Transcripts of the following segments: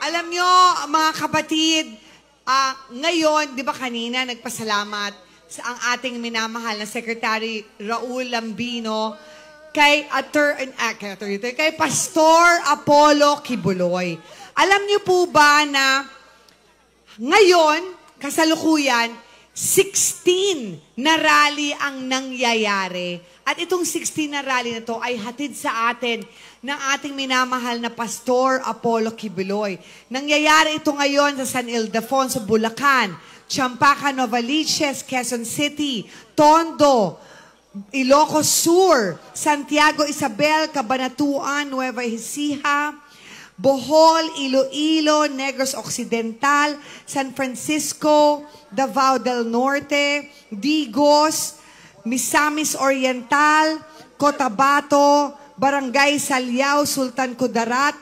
Alam nyo, mga kapatid, ngayon, di ba kanina nagpasalamat sa ang ating minamahal na Secretary Raul Lambino kay Pastor Apollo Kibuloy. Alam niyo po ba na ngayon, kasalukuyan, 16 na rally ang nangyayari. At itong 16 na rally na to ay hatid sa atin ng ating minamahal na Pastor Apollo Kibuloy. Nangyayari ito ngayon sa San Ildefonso, Bulacan, Champaca, Novaliches, Quezon City, Tondo, Ilocos Sur, Santiago Isabel, Cabanatuan, Nueva Ecija, Bohol, Iloilo, Negros Occidental, San Francisco, Davao del Norte, Digos, Misamis Oriental, Cotabato, Barangay Saliao, Sultan Kudarat,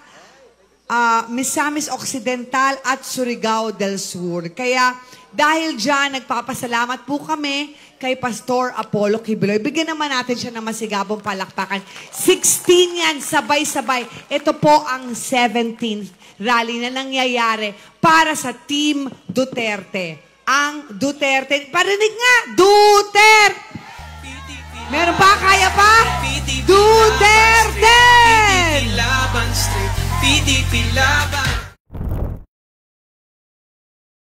Misamis Occidental at Surigao del Sur. Kaya dahil dyan, nagpapasalamat po kami kay Pastor Apollo Kibuloy. Bigyan naman natin siya ng masigabong palakpakan. 16 yan, sabay-sabay. Ito po ang 17th rally na nangyayari para sa Team Duterte. Ang Duterte. Parinig nga, Duterte! Meron pa? Kaya pa?